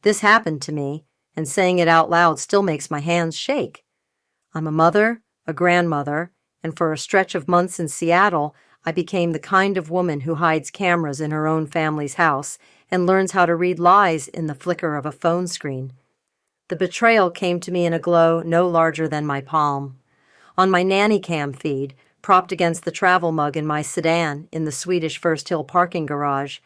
This happened to me, and saying it out loud still makes my hands shake. I'm a mother, a grandmother, and for a stretch of months in Seattle, I became the kind of woman who hides cameras in her own family's house and learns how to read lies in the flicker of a phone screen. The betrayal came to me in a glow no larger than my palm. On my Nanny cam feed, propped against the travel mug in my sedan in the Swedish First Hill parking garage,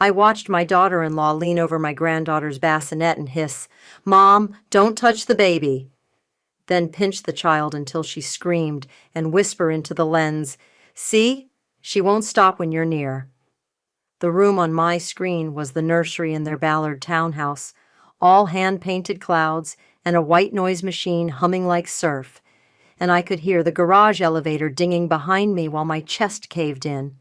I watched my daughter-in-law lean over my granddaughter's bassinet and hiss, "Mom, don't touch the baby," then pinch the child until she screamed and whisper into the lens, "See? She won't stop when you're near." The room on my screen was the nursery in their Ballard townhouse, all hand-painted clouds and a white noise machine humming like surf, and I could hear the garage elevator dinging behind me while my chest caved in.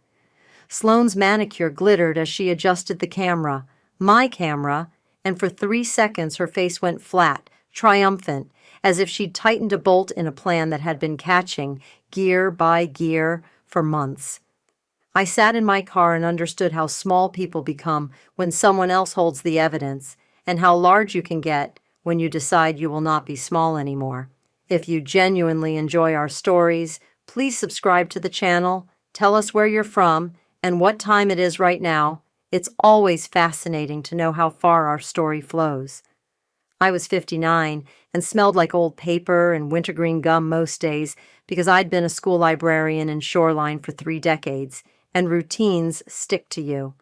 Sloane's manicure glittered as she adjusted the camera, my camera, and for 3 seconds her face went flat, triumphant, as if she'd tightened a bolt in a plan that had been catching, gear by gear, for months. I sat in my car and understood how small people become when someone else holds the evidence, and how large you can get when you decide you will not be small anymore. If you genuinely enjoy our stories, please subscribe to the channel, tell us where you're from, and what time it is right now. It's always fascinating to know how far our story flows. I was 59 and smelled like old paper and wintergreen gum most days because I'd been a school librarian in Shoreline for 3 decades, and routines stick to you.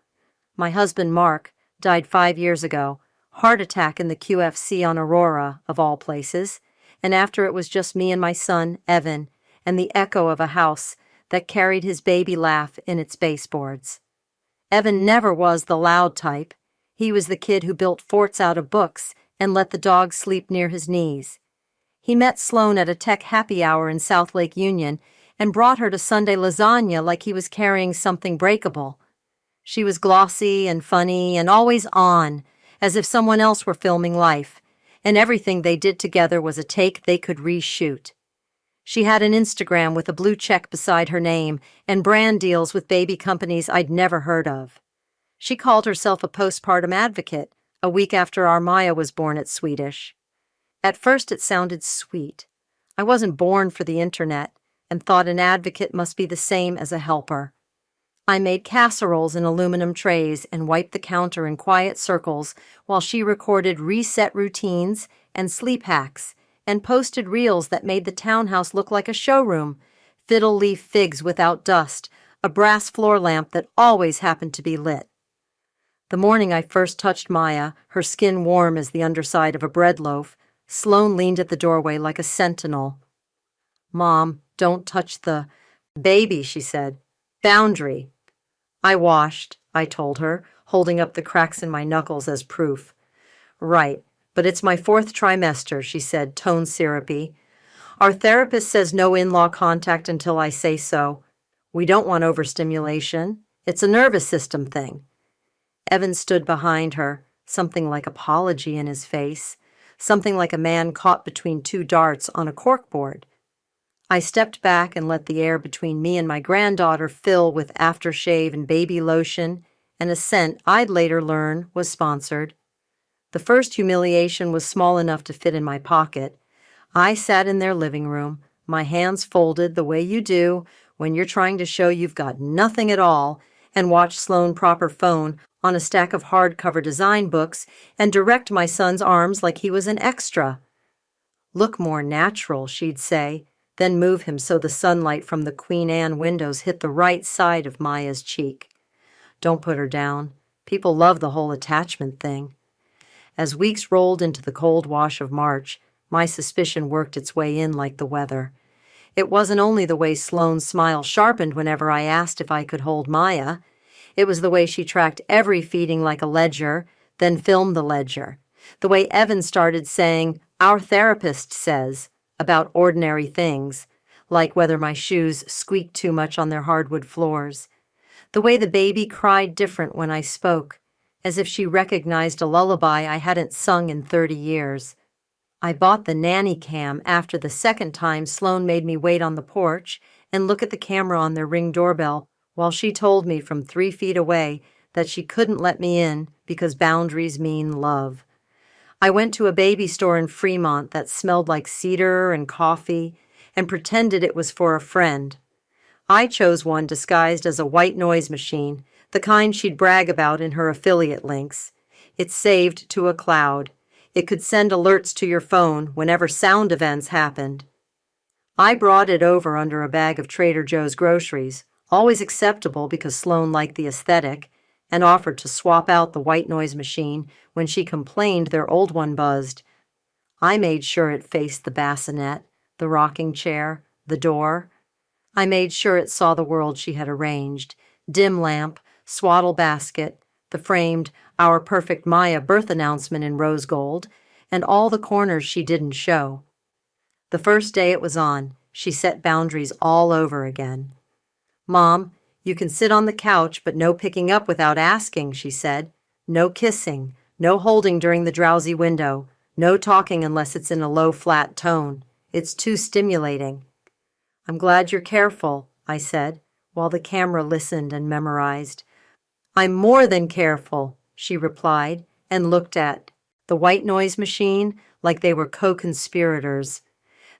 My husband, Mark, died 5 years ago, heart attack in the QFC on Aurora, of all places, and after it was just me and my son, Evan, and the echo of a house that carried his baby laugh in its baseboards. Evan never was the loud type. He was the kid who built forts out of books and let the dog sleep near his knees. He met Sloane at a tech happy hour in South Lake Union and brought her to Sunday lasagna like he was carrying something breakable. She was glossy and funny and always on, as if someone else were filming life, and everything they did together was a take they could reshoot. She had an Instagram with a blue check beside her name and brand deals with baby companies I'd never heard of. She called herself a postpartum advocate a week after our Maya was born at Swedish. At first it sounded sweet. I wasn't born for the internet and thought an advocate must be the same as a helper. I made casseroles in aluminum trays and wiped the counter in quiet circles while she recorded reset routines and sleep hacks and posted reels that made the townhouse look like a showroom, fiddle leaf figs without dust, a brass floor lamp that always happened to be lit. The morning I first touched Maya, her skin warm as the underside of a bread loaf, Sloane leaned at the doorway like a sentinel. "Mom, don't touch the baby," she said. "Boundary." "I washed," I told her, holding up the cracks in my knuckles as proof. "Right, but it's my 4th trimester," she said, tone syrupy. "Our therapist says no in-law contact until I say so. We don't want overstimulation. It's a nervous system thing." Evan stood behind her, something like apology in his face, something like a man caught between 2 darts on a corkboard. I stepped back and let the air between me and my granddaughter fill with aftershave and baby lotion and a scent I'd later learn was sponsored. The first humiliation was small enough to fit in my pocket. I sat in their living room, my hands folded the way you do when you're trying to show you've got nothing at all, and watched Sloane prop her phone on a stack of hardcover design books and direct my son's arms like he was an extra. "Look more natural," she'd say, then move him so the sunlight from the Queen Anne windows hit the right side of Maya's cheek. "Don't put her down. People love the whole attachment thing." As weeks rolled into the cold wash of March, my suspicion worked its way in like the weather. It wasn't only the way Sloane's smile sharpened whenever I asked if I could hold Maya. It was the way she tracked every feeding like a ledger, then filmed the ledger. The way Evan started saying, "Our therapist says," about ordinary things, like whether my shoes squeaked too much on their hardwood floors. The way the baby cried different when I spoke, as if she recognized a lullaby I hadn't sung in 30 years. I bought the Nanny cam after the second time Sloane made me wait on the porch and look at the camera on their Ring doorbell while she told me from 3 feet away that she couldn't let me in because boundaries mean love. I went to a baby store in Fremont that smelled like cedar and coffee and pretended it was for a friend. I chose one disguised as a white noise machine, the kind she'd brag about in her affiliate links. It's saved to a cloud. It could send alerts to your phone whenever sound events happened. I brought it over under a bag of Trader Joe's groceries, always acceptable because Sloane liked the aesthetic, and offered to swap out the white noise machine when she complained their old one buzzed. I made sure it faced the bassinet, the rocking chair, the door. I made sure it saw the world she had arranged: dim lamp, swaddle basket, the framed Our Perfect Maya birth announcement in rose gold, and all the corners she didn't show. The first day it was on, she set boundaries all over again. "Mom, you can sit on the couch, but no picking up without asking," she said. "No kissing, no holding during the drowsy window, no talking unless it's in a low, flat tone. It's too stimulating." "I'm glad you're careful," I said, while the camera listened and memorized. "I'm more than careful," she replied, and looked at the white noise machine like they were co-conspirators.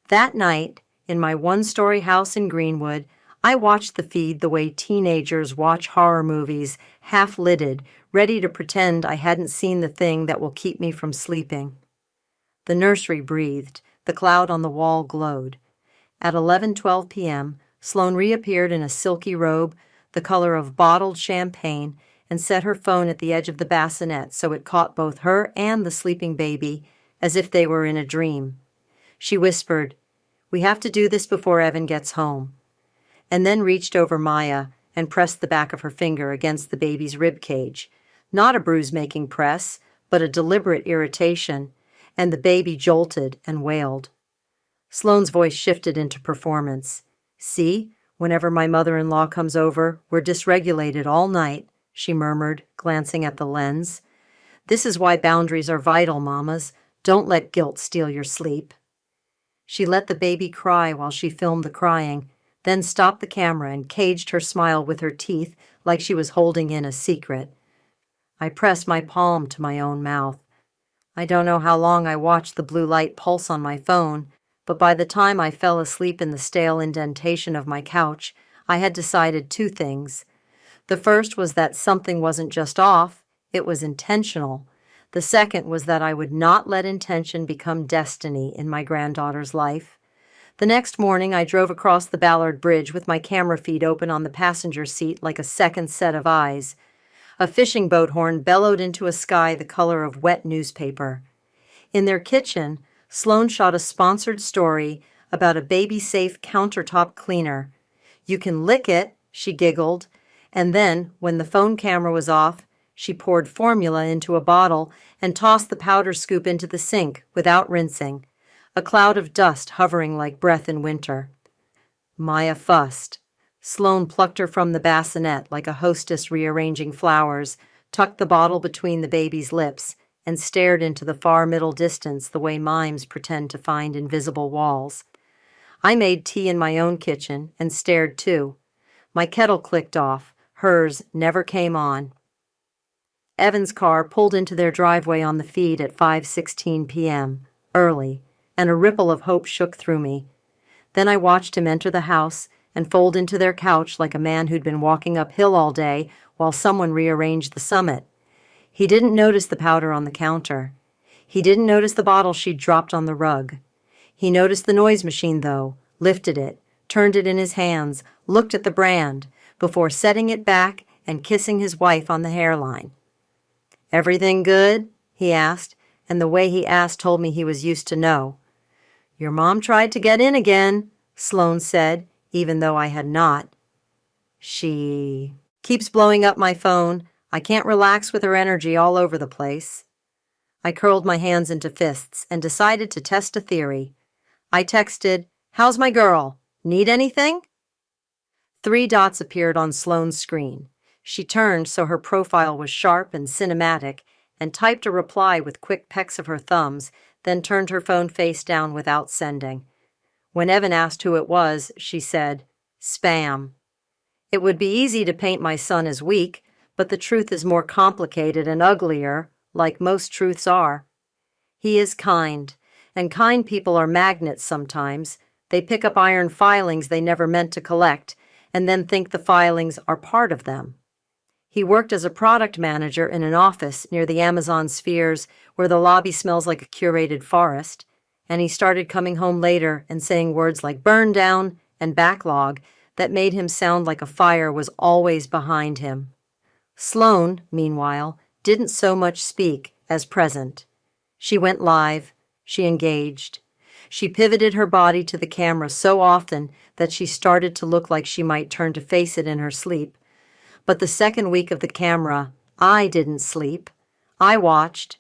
That night, in my one-story house in Greenwood, I watched the feed the way teenagers watch horror movies, half-lidded, ready to pretend I hadn't seen the thing that will keep me from sleeping. The nursery breathed. The cloud on the wall glowed. At 11:12 p.m., Sloane reappeared in a silky robe, the color of bottled champagne, and set her phone at the edge of the bassinet so it caught both her and the sleeping baby, as if they were in a dream. She whispered, "We have to do this before Evan gets home," and then reached over Maya and pressed the back of her finger against the baby's rib cage. Not a bruise-making press, but a deliberate irritation, and the baby jolted and wailed. Sloane's voice shifted into performance. "See, whenever my mother-in-law comes over, we're dysregulated all night," she murmured, glancing at the lens. "This is why boundaries are vital, mamas. Don't let guilt steal your sleep." She let the baby cry while she filmed the crying, then stopped the camera and caged her smile with her teeth like she was holding in a secret. I pressed my palm to my own mouth. I don't know how long I watched the blue light pulse on my phone, but by the time I fell asleep in the stale indentation of my couch, I had decided two things. The first was that something wasn't just off, it was intentional. The second was that I would not let intention become destiny in my granddaughter's life. The next morning, I drove across the Ballard Bridge with my camera feed open on the passenger seat like a second set of eyes. A fishing boat horn bellowed into a sky the color of wet newspaper. In their kitchen, Sloane shot a sponsored story about a baby-safe countertop cleaner. "You can lick it," she giggled, and then, when the phone camera was off, she poured formula into a bottle and tossed the powder scoop into the sink without rinsing, a cloud of dust hovering like breath in winter. Maya fussed. Sloane plucked her from the bassinet like a hostess rearranging flowers, tucked the bottle between the baby's lips, and stared into the far middle distance the way mimes pretend to find invisible walls. I made tea in my own kitchen and stared too. My kettle clicked off. Hers never came on. Evan's car pulled into their driveway on the feed at 5:16 p.m., early, and a ripple of hope shook through me. Then I watched him enter the house and fold into their couch like a man who'd been walking uphill all day while someone rearranged the summit. He didn't notice the powder on the counter. He didn't notice the bottle she'd dropped on the rug. He noticed the noise machine, though, lifted it, turned it in his hands, looked at the brand, before setting it back and kissing his wife on the hairline. "Everything good?" he asked, and the way he asked told me he was used to no. "Your mom tried to get in again," Sloane said, even though I had not. "She keeps blowing up my phone. I can't relax with her energy all over the place." I curled my hands into fists and decided to test a theory. I texted, "How's my girl? Need anything?" 3 dots appeared on Sloane's screen. She turned so her profile was sharp and cinematic and typed a reply with quick pecks of her thumbs, then turned her phone face down without sending. When Evan asked who it was, she said, "Spam." It would be easy to paint my son as weak, but the truth is more complicated and uglier, like most truths are. He is kind, and kind people are magnets sometimes. They pick up iron filings they never meant to collect, and then think the filings are part of them. He worked as a product manager in an office near the Amazon spheres where the lobby smells like a curated forest, and he started coming home later and saying words like burn down and backlog that made him sound like a fire was always behind him. Sloane, meanwhile, didn't so much speak as present. She went live. She engaged. She pivoted her body to the camera so often that she started to look like she might turn to face it in her sleep. But the second week of the camera, I didn't sleep. I watched.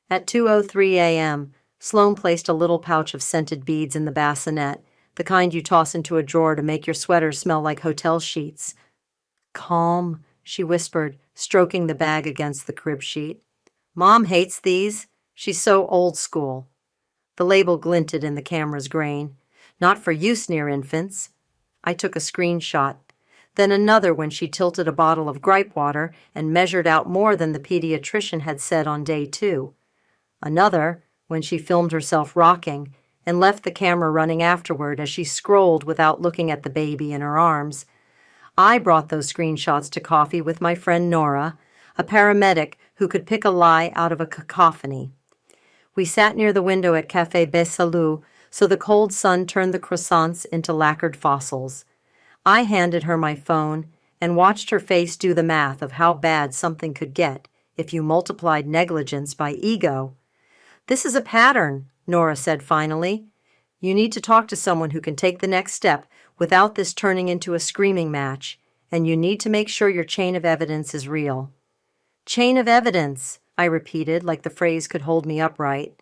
At 2:03 a.m., Sloane placed a little pouch of scented beads in the bassinet, the kind you toss into a drawer to make your sweater smell like hotel sheets. Calm, she whispered, stroking the bag against the crib sheet. Mom hates these. She's so old school. The label glinted in the camera's grain. Not for use near infants. I took a screenshot. Then another when she tilted a bottle of gripe water and measured out more than the pediatrician had said on day 2. Another when she filmed herself rocking and left the camera running afterward as she scrolled without looking at the baby in her arms. I brought those screenshots to coffee with my friend Nora, a paramedic who could pick a lie out of a cacophony. We sat near the window at Café Besalou, so the cold sun turned the croissants into lacquered fossils. I handed her my phone and watched her face do the math of how bad something could get if you multiplied negligence by ego. This is a pattern, Nora said finally. You need to talk to someone who can take the next step without this turning into a screaming match, and you need to make sure your chain of evidence is real. Chain of evidence, I repeated like the phrase could hold me upright.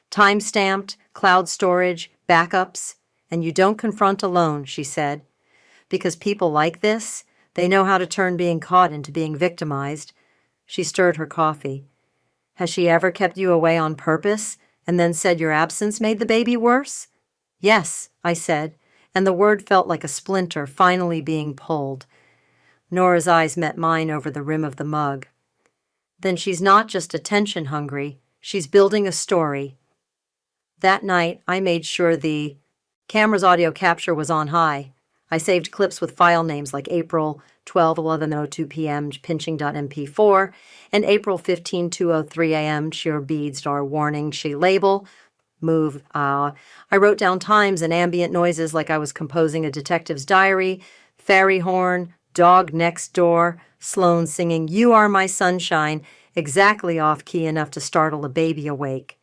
Time-stamped, cloud storage, backups, and you don't confront alone, she said. Because people like this, they know how to turn being caught into being victimized. She stirred her coffee. Has she ever kept you away on purpose and then said your absence made the baby worse? Yes, I said, and the word felt like a splinter finally being pulled. Nora's eyes met mine over the rim of the mug. Then she's not just attention hungry, she's building a story. That night, I made sure the camera's audio capture was on high. I saved clips with file names like April 12:11:02 p.m. pinching.mp4 and April 15:2:03 a.m. sheer beads or warning she label. Move. I wrote down times and ambient noises like I was composing a detective's diary. Fairy horn, dog next door, Sloane singing You Are My Sunshine, exactly off-key enough to startle a baby awake.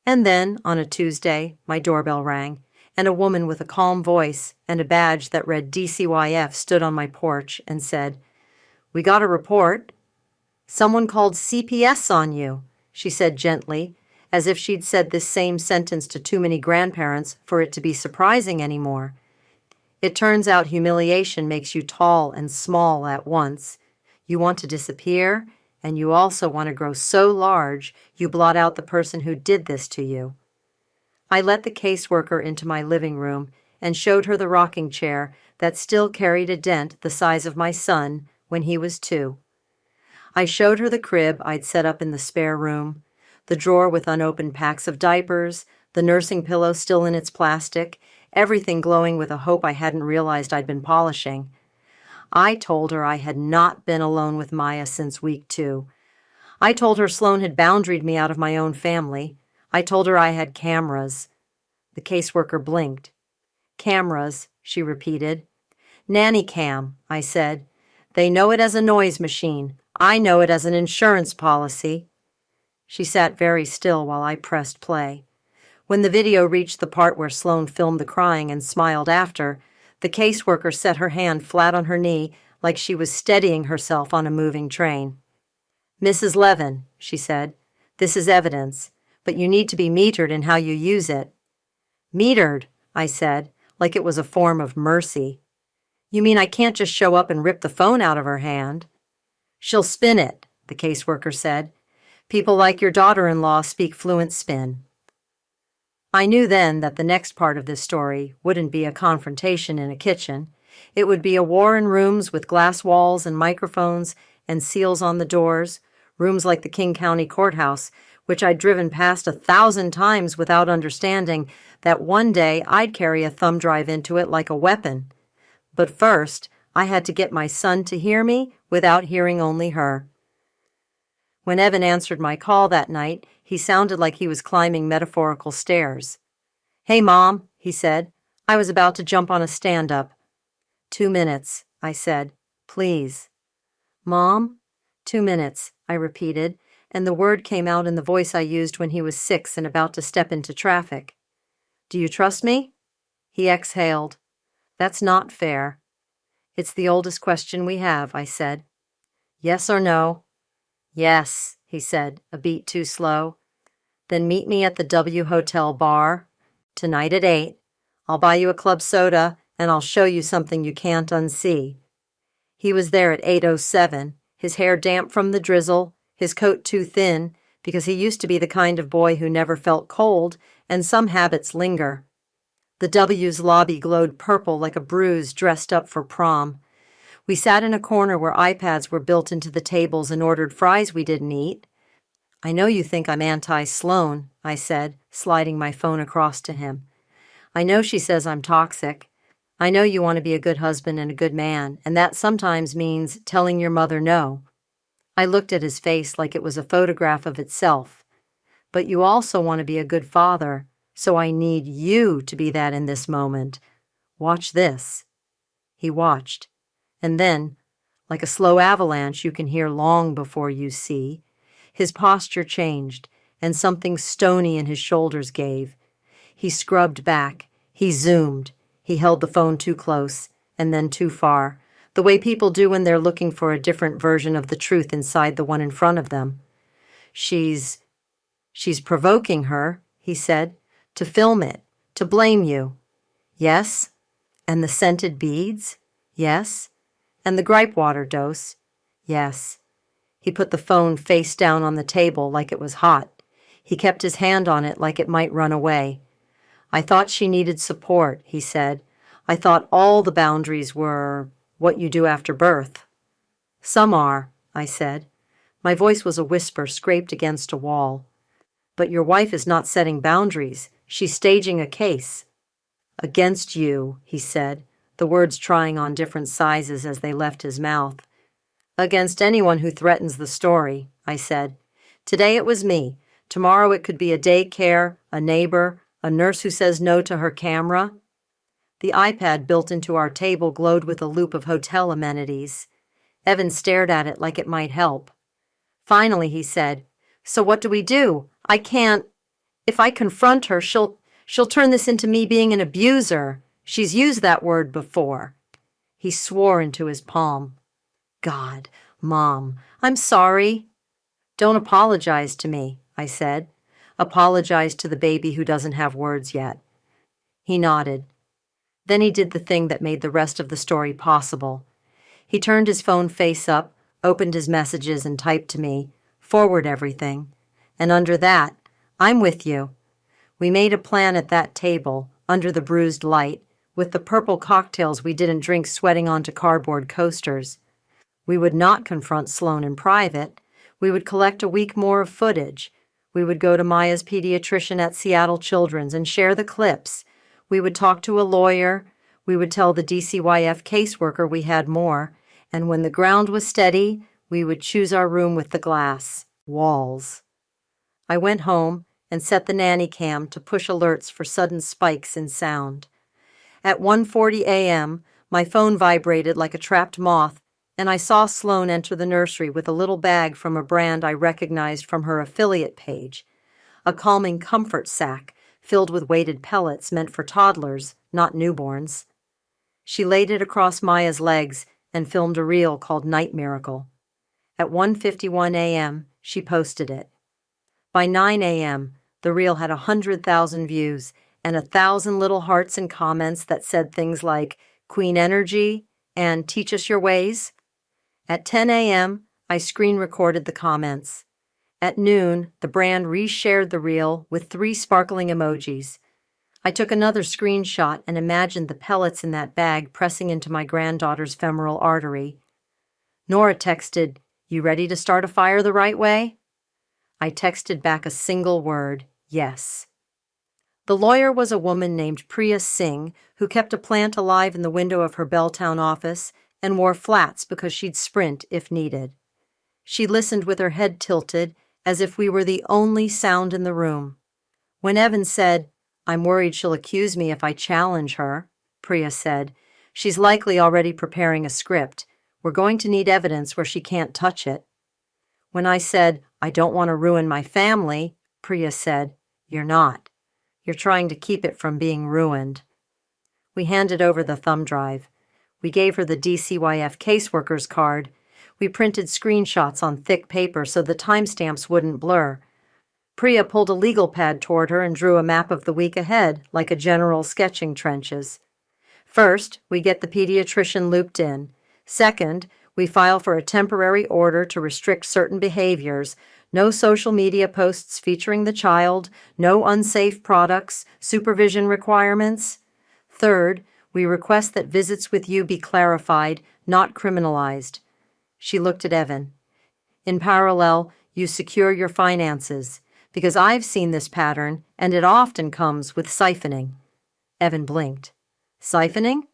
And then, on a Tuesday, my doorbell rang, and a woman with a calm voice and a badge that read DCYF stood on my porch and said, We got a report. Someone called CPS on you, she said gently, as if she'd said this same sentence to too many grandparents for it to be surprising anymore. It turns out humiliation makes you tall and small at once. You want to disappear, and you also want to grow so large you blot out the person who did this to you. I let the caseworker into my living room and showed her the rocking chair that still carried a dent the size of my son when he was 2. I showed her the crib I'd set up in the spare room, the drawer with unopened packs of diapers, the nursing pillow still in its plastic, everything glowing with a hope I hadn't realized I'd been polishing. I told her I had not been alone with Maya since week 2. I told her Sloane had boundaried me out of my own family. I told her I had cameras. The caseworker blinked. Cameras, she repeated. Nanny cam, I said. They know it as a noise machine. I know it as an insurance policy. She sat very still while I pressed play. When the video reached the part where Sloane filmed the crying and smiled after, the caseworker set her hand flat on her knee like she was steadying herself on a moving train. Mrs. Levin, she said, this is evidence, but you need to be metered in how you use it. Metered, I said, like it was a form of mercy. You mean I can't just show up and rip the phone out of her hand? She'll spin it, the caseworker said. People like your daughter-in-law speak fluent spin. I knew then that the next part of this story wouldn't be a confrontation in a kitchen. It would be a war in rooms with glass walls and microphones and seals on the doors, rooms like the King County Courthouse, which I'd driven past 1,000 times without understanding that one day I'd carry a thumb drive into it like a weapon. But first, I had to get my son to hear me without hearing only her. When Evan answered my call that night, he sounded like he was climbing metaphorical stairs. "Hey, Mom," he said. "I was about to jump on a stand-up." 2 minutes, I said. "Please." "Mom?" 2 minutes, I repeated, and the word came out in the voice I used when he was 6 and about to step into traffic. "Do you trust me?" He exhaled. "That's not fair." "It's the oldest question we have," I said. "Yes or no?" "Yes," he said, a beat too slow. "Then meet me at the W Hotel bar tonight at 8. I'll buy you a club soda, and I'll show you something you can't unsee." He was there at 8:07, his hair damp from the drizzle, his coat too thin, because he used to be the kind of boy who never felt cold, and some habits linger. The W's lobby glowed purple like a bruise dressed up for prom. We sat in a corner where iPads were built into the tables and ordered fries we didn't eat. "I know you think I'm anti-Sloan," I said, sliding my phone across to him. "I know she says I'm toxic. I know you want to be a good husband and a good man, and that sometimes means telling your mother no." I looked at his face like it was a photograph of itself. "But you also want to be a good father, so I need you to be that in this moment. Watch this." He watched. And then, like a slow avalanche you can hear long before you see, his posture changed, and something stony in his shoulders gave. He scrubbed back. He zoomed. He held the phone too close, and then too far, the way people do when they're looking for a different version of the truth inside the one in front of them. She's provoking her," he said, "to film it, to blame you." "Yes? And the scented beads?" "Yes. And the gripe water dose?" "Yes." He put the phone face down on the table like it was hot. He kept his hand on it like it might run away. "I thought she needed support," he said. "I thought all the boundaries were what you do after birth." "Some are," I said. My voice was a whisper scraped against a wall. "But your wife is not setting boundaries. She's staging a case." "Against you," he said, the words trying on different sizes as they left his mouth. "Against anyone who threatens the story," I said. "Today it was me. Tomorrow it could be a daycare, a neighbor, a nurse who says no to her camera." The iPad built into our table glowed with a loop of hotel amenities. Evan stared at it like it might help. Finally, he said, "So what do we do? I can't. If I confront her, she'll turn this into me being an abuser. She's used that word before." He swore into his palm. "God, Mom, I'm sorry." "Don't apologize to me," I said. "Apologize to the baby who doesn't have words yet." He nodded. Then he did the thing that made the rest of the story possible. He turned his phone face up, opened his messages, and typed to me, "Forward everything." And under that, "I'm with you." We made a plan at that table, under the bruised light, with the purple cocktails we didn't drink sweating onto cardboard coasters. We would not confront Sloan in private. We would collect a week more of footage. We would go to Maya's pediatrician at Seattle Children's and share the clips. We would talk to a lawyer. We would tell the DCYF caseworker we had more. And when the ground was steady, we would choose our room with the glass walls. I went home and set the nanny cam to push alerts for sudden spikes in sound. At 1:40 a.m., my phone vibrated like a trapped moth, and I saw Sloan enter the nursery with a little bag from a brand I recognized from her affiliate page, a calming comfort sack filled with weighted pellets meant for toddlers, not newborns. She laid it across Maya's legs and filmed a reel called Night Miracle. At 1:51 a.m., she posted it. By 9 a.m., the reel had 100,000 views and 1,000 little hearts and comments that said things like "Queen Energy" and "Teach us your ways." At 10 a.m., I screen recorded the comments. At noon, the brand reshared the reel with 3 sparkling emojis. I took another screenshot and imagined the pellets in that bag pressing into my granddaughter's femoral artery. Nora texted, "You ready to start a fire the right way?" I texted back a single word, yes. The lawyer was a woman named Priya Singh who kept a plant alive in the window of her Belltown office and wore flats because she'd sprint if needed. She listened with her head tilted as if we were the only sound in the room. When Evan said, "I'm worried she'll accuse me if I challenge her," Priya said, "She's likely already preparing a script. We're going to need evidence where she can't touch it." When I said, "I don't want to ruin my family," Priya said, "You're not. You're trying to keep it from being ruined." We handed over the thumb drive. We gave her the DCYF caseworker's card. We printed screenshots on thick paper so the timestamps wouldn't blur. Priya pulled a legal pad toward her and drew a map of the week ahead, like a general sketching trenches. First, we get the pediatrician looped in. Second, we file for a temporary order to restrict certain behaviors. No social media posts featuring the child, no unsafe products, supervision requirements. Third, we request that visits with you be clarified, not criminalized. She looked at Evan. In parallel, you secure your finances, because I've seen this pattern, and it often comes with siphoning. Evan blinked. Siphoning?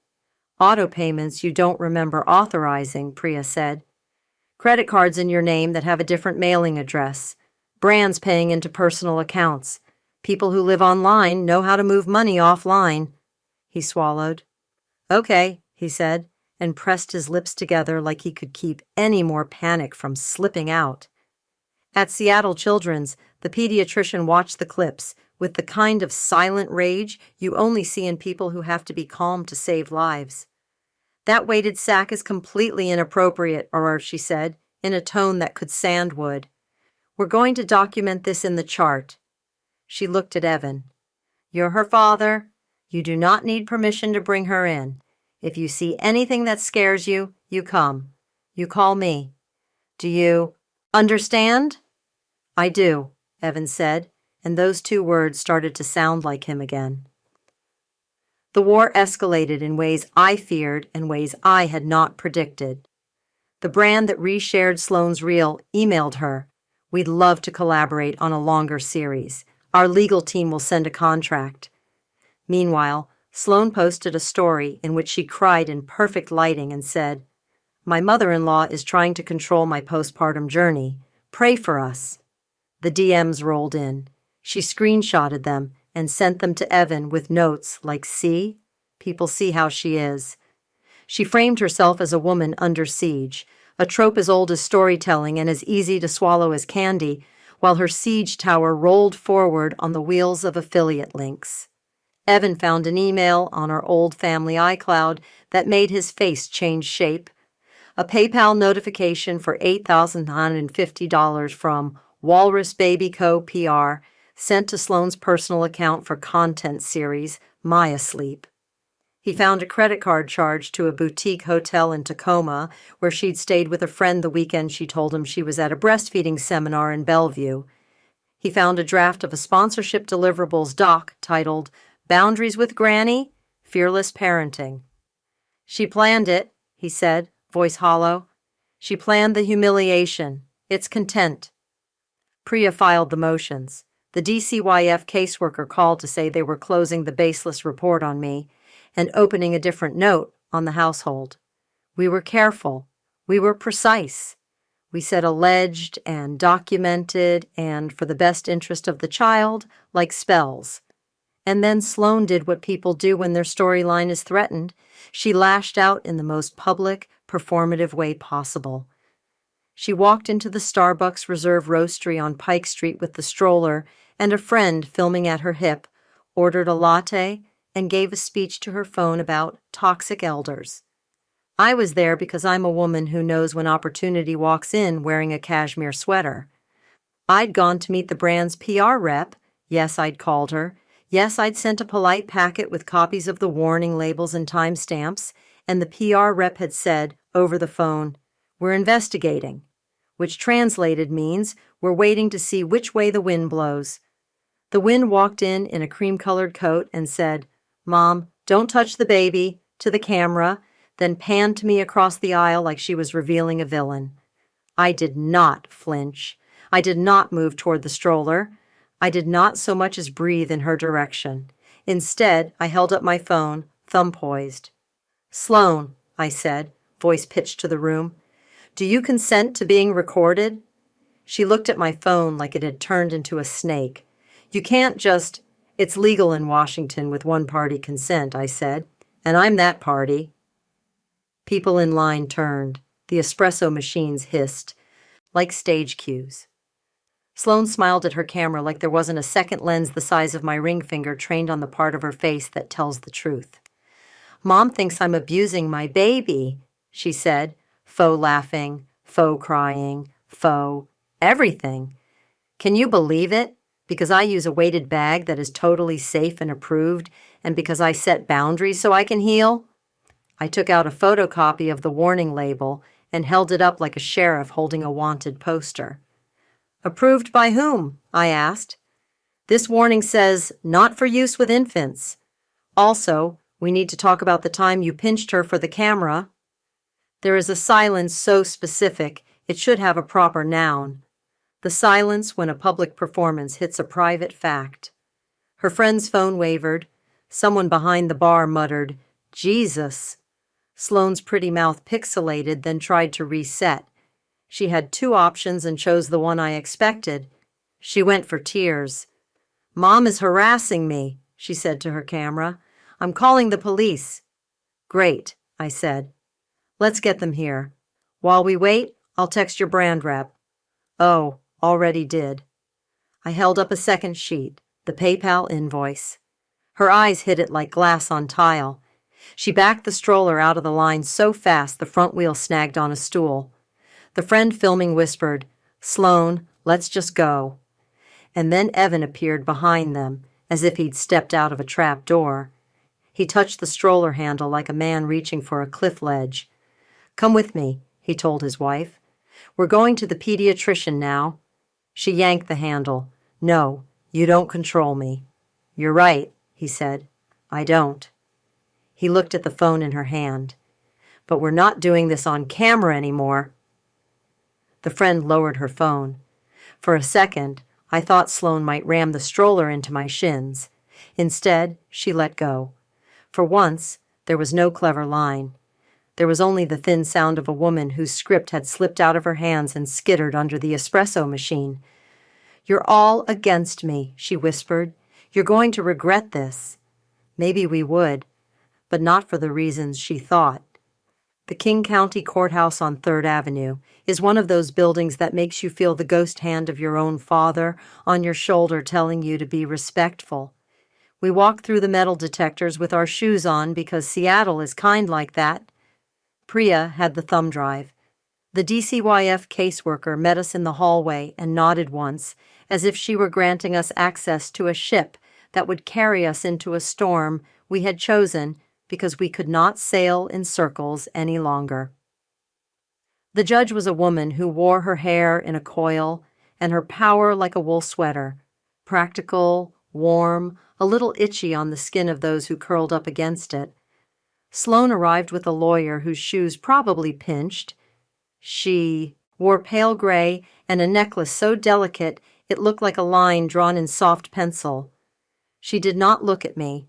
Auto payments you don't remember authorizing, Priya said. Credit cards in your name that have a different mailing address. Brands paying into personal accounts. People who live online know how to move money offline. He swallowed. Okay, he said, and pressed his lips together like he could keep any more panic from slipping out. At Seattle Children's, the pediatrician watched the clips with the kind of silent rage you only see in people who have to be calm to save lives. That weighted sack is completely inappropriate, Aurora, she said, in a tone that could sand wood. We're going to document this in the chart. She looked at Evan. You're her father. You do not need permission to bring her in. If you see anything that scares you, you come. You call me. Do you understand? I do, Evan said, and those two words started to sound like him again. The war escalated in ways I feared and ways I had not predicted. The brand that reshared Sloane's reel emailed her. We'd love to collaborate on a longer series. Our legal team will send a contract. Meanwhile, Sloane posted a story in which she cried in perfect lighting and said, My mother-in-law is trying to control my postpartum journey. Pray for us. The DMs rolled in. She screenshotted them and sent them to Evan with notes like, see? People see how she is. She framed herself as a woman under siege, a trope as old as storytelling and as easy to swallow as candy, while her siege tower rolled forward on the wheels of affiliate links. Evan found an email on our old family iCloud that made his face change shape. A PayPal notification for $8,950 from Walrus Baby Co. PR, sent to Sloane's personal account for content series, My Asleep. He found a credit card charge to a boutique hotel in Tacoma, where she'd stayed with a friend the weekend she told him she was at a breastfeeding seminar in Bellevue. He found a draft of a sponsorship deliverables doc titled Boundaries with Granny, Fearless Parenting. She planned it, he said, voice hollow. She planned the humiliation. It's content. Priya filed the motions. The DCYF caseworker called to say they were closing the baseless report on me and opening a different note on the household. We were careful. We were precise. We said alleged and documented and for the best interest of the child, like spells. And then Sloane did what people do when their storyline is threatened. She lashed out in the most public, performative way possible. She walked into the Starbucks Reserve Roastery on Pike Street with the stroller and a friend filming at her hip, ordered a latte, and gave a speech to her phone about toxic elders. I was there because I'm a woman who knows when opportunity walks in wearing a cashmere sweater. I'd gone to meet the brand's PR rep. Yes, I'd called her. Yes, I'd sent a polite packet with copies of the warning labels and timestamps, and the PR rep had said, over the phone, We're investigating, which translated means we're waiting to see which way the wind blows. The wind walked in a cream-colored coat and said, Mom, don't touch the baby, to the camera, then panned to me across the aisle like she was revealing a villain. I did not flinch. I did not move toward the stroller. I did not so much as breathe in her direction. Instead, I held up my phone, thumb poised. "Sloan," I said, voice pitched to the room, "do you consent to being recorded?" She looked at my phone like it had turned into a snake. "You can't just—" "It's legal in Washington with one-party consent," I said, "and I'm that party." People in line turned. The espresso machines hissed, like stage cues. Sloan smiled at her camera like there wasn't a second lens the size of my ring finger trained on the part of her face that tells the truth. "Mom thinks I'm abusing my baby," she said, faux laughing, faux crying, faux everything. "Can you believe it? Because I use a weighted bag that is totally safe and approved, and because I set boundaries so I can heal?" I took out a photocopy of the warning label and held it up like a sheriff holding a wanted poster. "Approved by whom?" I asked. "This warning says, not for use with infants. Also, we need to talk about the time you pinched her for the camera." There is a silence so specific, it should have a proper noun. The silence when a public performance hits a private fact. Her friend's phone wavered. Someone behind the bar muttered, "Jesus." Sloane's pretty mouth pixelated, then tried to reset. She had two options and chose the one I expected. She went for tears. "Mom is harassing me," she said to her camera. "I'm calling the police." "Great," I said. "Let's get them here. While we wait, I'll text your brand rep." "Oh, already did." I held up a second sheet, the PayPal invoice. Her eyes hit it like glass on tile. She backed the stroller out of the line so fast the front wheel snagged on a stool. The friend filming whispered, "Sloan, let's just go." And then Evan appeared behind them, as if he'd stepped out of a trap door. He touched the stroller handle like a man reaching for a cliff ledge. "Come with me," he told his wife. "We're going to the pediatrician now." She yanked the handle. "No, you don't control me." "You're right," he said. "I don't." He looked at the phone in her hand. "But we're not doing this on camera anymore." The friend lowered her phone. For a second, I thought Sloan might ram the stroller into my shins. Instead, she let go. For once, there was no clever line. There was only the thin sound of a woman whose script had slipped out of her hands and skittered under the espresso machine. "You're all against me," she whispered. "You're going to regret this." Maybe we would, but not for the reasons she thought. The King County Courthouse on 3rd Avenue is one of those buildings that makes you feel the ghost hand of your own father on your shoulder telling you to be respectful. We walked through the metal detectors with our shoes on because Seattle is kind like that. Priya had the thumb drive. The DCYF caseworker met us in the hallway and nodded once, as if she were granting us access to a ship that would carry us into a storm we had chosen because we could not sail in circles any longer. The judge was a woman who wore her hair in a coil and her power like a wool sweater, practical, warm, a little itchy on the skin of those who curled up against it. Sloan arrived with a lawyer whose shoes probably pinched. She wore pale gray and a necklace so delicate it looked like a line drawn in soft pencil. She did not look at me.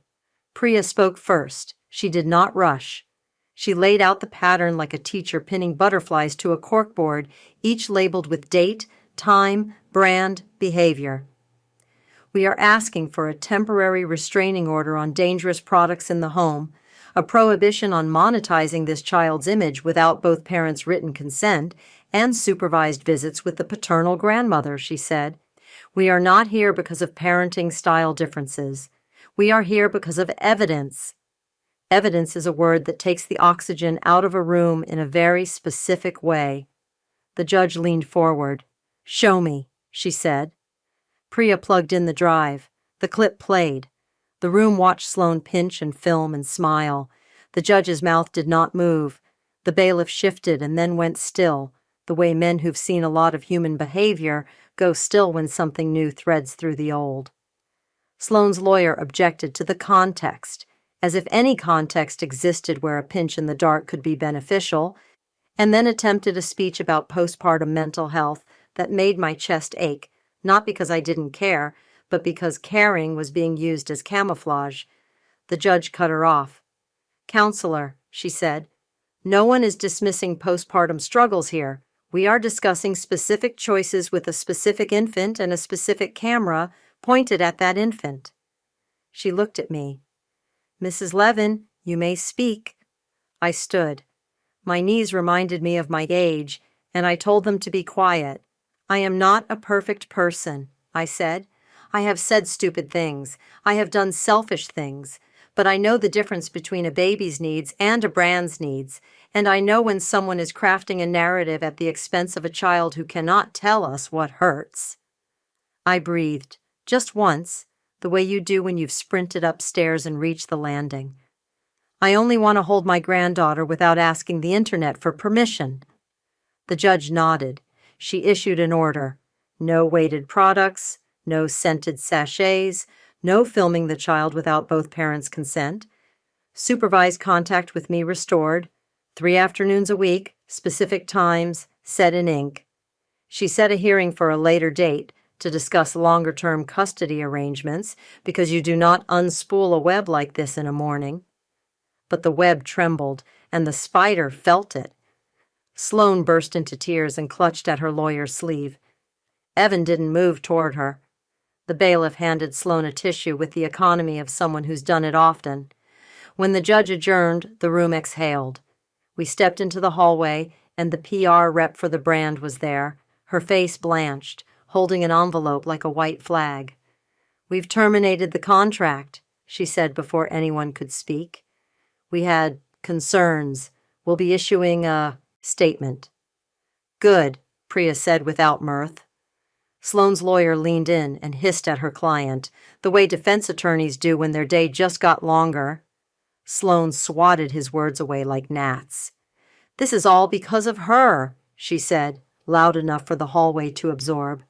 Priya spoke first. She did not rush. She laid out the pattern like a teacher pinning butterflies to a corkboard, each labeled with date, time, brand, behavior. "We are asking for a temporary restraining order on dangerous products in the home, a prohibition on monetizing this child's image without both parents' written consent, and supervised visits with the paternal grandmother," she said. "We are not here because of parenting style differences. We are here because of evidence." Evidence is a word that takes the oxygen out of a room in a very specific way. The judge leaned forward. "Show me," she said. Priya plugged in the drive. The clip played. The room watched Sloan pinch and film and smile. The judge's mouth did not move. The bailiff shifted and then went still, the way men who've seen a lot of human behavior go still when something new threads through the old. Sloan's lawyer objected to the context, as if any context existed where a pinch in the dark could be beneficial, and then attempted a speech about postpartum mental health that made my chest ache, not because I didn't care, but because caring was being used as camouflage. The judge cut her off. "Counselor," she said, "no one is dismissing postpartum struggles here. We are discussing specific choices with a specific infant and a specific camera pointed at that infant." She looked at me. "Mrs. Levin, you may speak." I stood. My knees reminded me of my age, and I told them to be quiet. "I am not a perfect person," I said. "I have said stupid things. I have done selfish things. But I know the difference between a baby's needs and a brand's needs, and I know when someone is crafting a narrative at the expense of a child who cannot tell us what hurts." I breathed, just once, the way you do when you've sprinted upstairs and reached the landing. "I only want to hold my granddaughter without asking the internet for permission." The judge nodded. She issued an order. No weighted products, no scented sachets, no filming the child without both parents' consent. Supervised contact with me restored. 3 afternoons a week, specific times, set in ink. She set a hearing for a later date to discuss longer-term custody arrangements because you do not unspool a web like this in a morning. But the web trembled, and the spider felt it. Sloane burst into tears and clutched at her lawyer's sleeve. Evan didn't move toward her. The bailiff handed Sloane a tissue with the economy of someone who's done it often. When the judge adjourned, the room exhaled. We stepped into the hallway, and the PR rep for the brand was there, her face blanched, holding an envelope like a white flag. "We've terminated the contract," she said before anyone could speak. "We had concerns. We'll be issuing a statement." "Good," Priya said without mirth. Sloane's lawyer leaned in and hissed at her client, the way defense attorneys do when their day just got longer. Sloane swatted his words away like gnats. "This is all because of her," she said, loud enough for the hallway to absorb.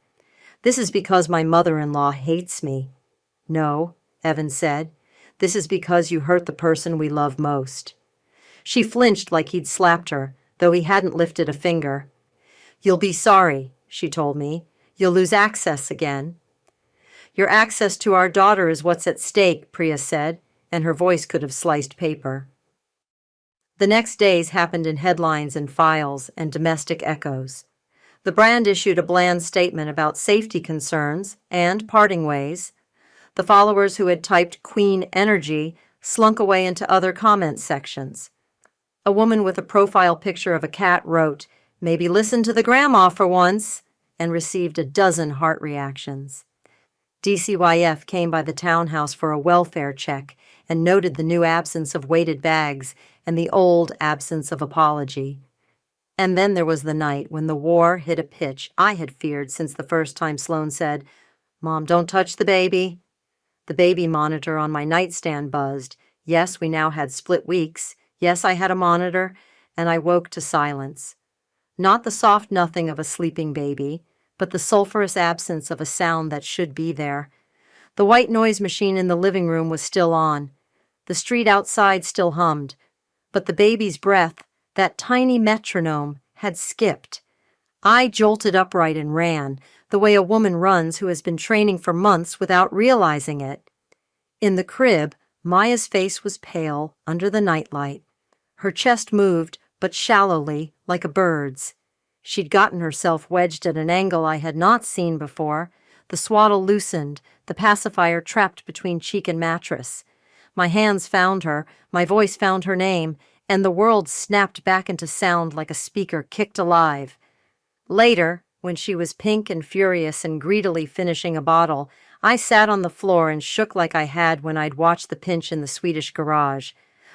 "This is because my mother-in-law hates me." "No," Evan said. "This is because you hurt the person we love most." She flinched like he'd slapped her, though he hadn't lifted a finger. "You'll be sorry," she told me. "You'll lose access again." "Your access to our daughter is what's at stake," Priya said, and her voice could have sliced paper. The next days happened in headlines and files and domestic echoes. The brand issued a bland statement about safety concerns and parting ways. The followers who had typed Queen Energy slunk away into other comment sections. A woman with a profile picture of a cat wrote, "Maybe listen to the grandma for once," and received a dozen heart reactions. DCYF came by the townhouse for a welfare check and noted the new absence of weighted bags and the old absence of apology. And then there was the night when the war hit a pitch I had feared since the first time Sloane said, "Mom, don't touch the baby." The baby monitor on my nightstand buzzed. Yes, we now had split weeks. Yes, I had a monitor, and I woke to silence. Not the soft nothing of a sleeping baby, but the sulphurous absence of a sound that should be there. The white noise machine in the living room was still on. The street outside still hummed. But the baby's breath, that tiny metronome, had skipped. I jolted upright and ran, the way a woman runs who has been training for months without realizing it. In the crib, Maya's face was pale under the nightlight. Her chest moved, but shallowly, like a bird's. She'd gotten herself wedged at an angle I had not seen before. The swaddle loosened, the pacifier trapped between cheek and mattress. My hands found her, my voice found her name, and the world snapped back into sound like a speaker kicked alive. Later, when she was pink and furious and greedily finishing a bottle, I sat on the floor and shook like I had when I'd watched the pinch in the Swedish garage.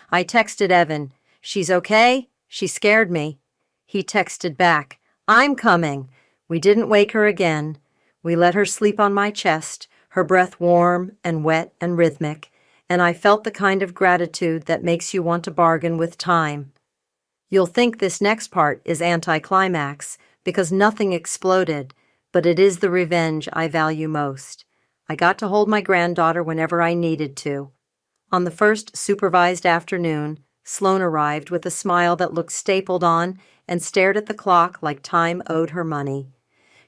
I texted Evan, "She's okay? She scared me." He texted back, "I'm coming." We didn't wake her again. We let her sleep on my chest, her breath warm and wet and rhythmic, and I felt the kind of gratitude that makes you want to bargain with time. You'll think this next part is anticlimax because nothing exploded, but it is the revenge I value most. I got to hold my granddaughter whenever I needed to. On the first supervised afternoon, Sloane arrived with a smile that looked stapled on and stared at the clock like time owed her money.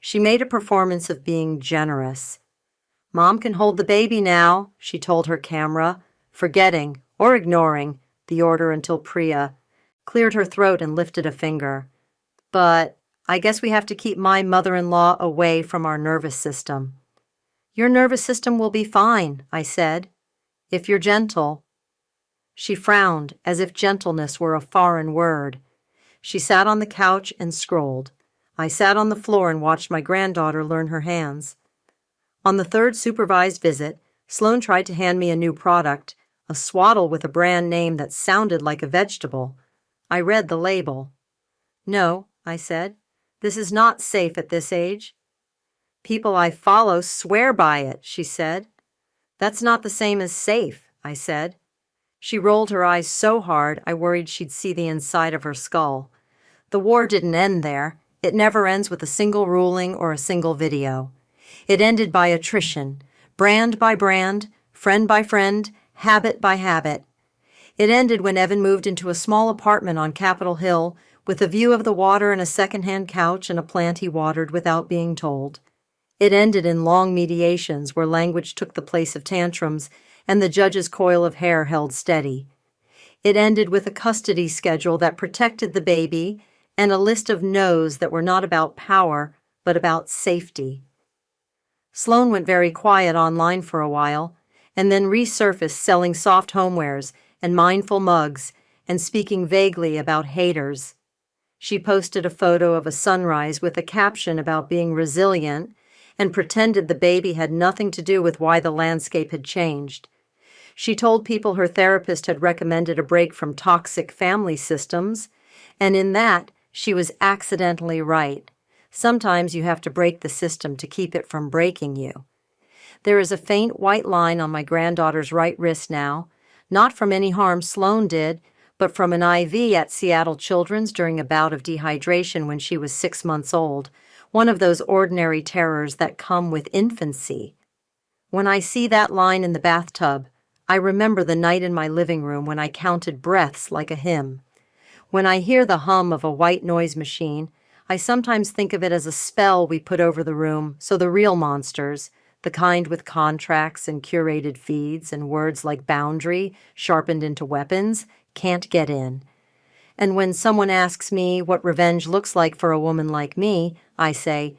She made a performance of being generous. "Mom can hold the baby now," she told her camera, forgetting, or ignoring, the order until Priya cleared her throat and lifted a finger. "But I guess we have to keep my mother-in-law away from our nervous system." "Your nervous system will be fine," I said, "if you're gentle." She frowned, as if gentleness were a foreign word. She sat on the couch and scrolled. I sat on the floor and watched my granddaughter learn her hands. On the third supervised visit, Sloan tried to hand me a new product, a swaddle with a brand name that sounded like a vegetable. I read the label. "No," I said, "this is not safe at this age." "People I follow swear by it," she said. "That's not the same as safe," I said. She rolled her eyes so hard I worried she'd see the inside of her skull. The war didn't end there. It never ends with a single ruling or a single video. It ended by attrition, brand by brand, friend by friend, habit by habit. It ended when Evan moved into a small apartment on Capitol Hill with a view of the water and a second-hand couch and a plant he watered without being told. It ended in long mediations where language took the place of tantrums and the judge's coil of hair held steady. It ended with a custody schedule that protected the baby and a list of no's that were not about power, but about safety. Sloan went very quiet online for a while, and then resurfaced selling soft homewares and mindful mugs and speaking vaguely about haters. She posted a photo of a sunrise with a caption about being resilient and pretended the baby had nothing to do with why the landscape had changed. She told people her therapist had recommended a break from toxic family systems, and in that, she was accidentally right. Sometimes you have to break the system to keep it from breaking you. There is a faint white line on my granddaughter's right wrist now, not from any harm Sloan did, but from an IV at Seattle Children's during a bout of dehydration when she was 6 months old, one of those ordinary terrors that come with infancy. When I see that line in the bathtub, I remember the night in my living room when I counted breaths like a hymn. When I hear the hum of a white noise machine, I sometimes think of it as a spell we put over the room so the real monsters, the kind with contracts and curated feeds and words like boundary sharpened into weapons, can't get in. And when someone asks me what revenge looks like for a woman like me, I say,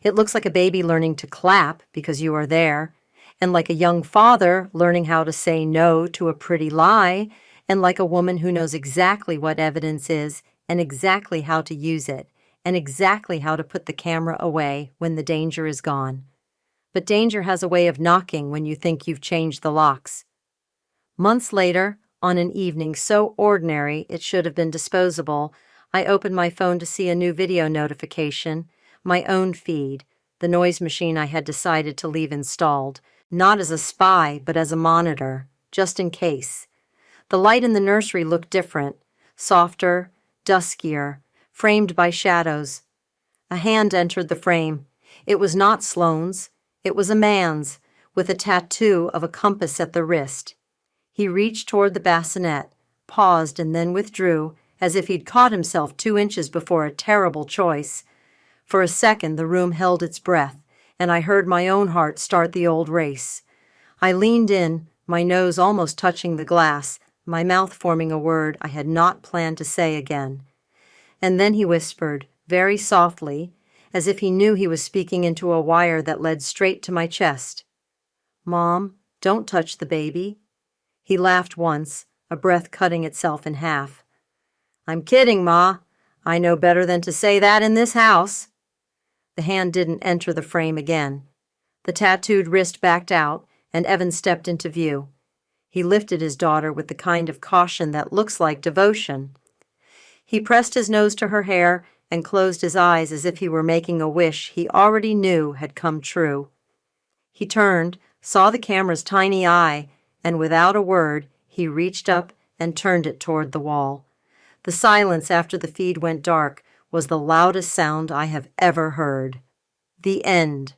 "It looks like a baby learning to clap because you are there, and like a young father learning how to say no to a pretty lie, and like a woman who knows exactly what evidence is and exactly how to use it, and exactly how to put the camera away when the danger is gone. But danger has a way of knocking when you think you've changed the locks." Months later, on an evening so ordinary it should have been disposable, I opened my phone to see a new video notification, my own feed, the noise machine I had decided to leave installed, not as a spy but as a monitor, just in case. The light in the nursery looked different, softer, duskier, framed by shadows. A hand entered the frame. It was not Sloan's. It was a man's, with a tattoo of a compass at the wrist. He reached toward the bassinet, paused, and then withdrew, as if he'd caught himself 2 inches before a terrible choice. For a second, the room held its breath, and I heard my own heart start the old race. I leaned in, my nose almost touching the glass, my mouth forming a word I had not planned to say again. And then he whispered, very softly, as if he knew he was speaking into a wire that led straight to my chest, "Mom, don't touch the baby." He laughed once, a breath cutting itself in half. "I'm kidding, Ma. I know better than to say that in this house." The hand didn't enter the frame again. The tattooed wrist backed out, and Evan stepped into view. He lifted his daughter with the kind of caution that looks like devotion. He pressed his nose to her hair and closed his eyes as if he were making a wish he already knew had come true. He turned, saw the camera's tiny eye, and without a word, he reached up and turned it toward the wall. The silence after the feed went dark was the loudest sound I have ever heard. The end.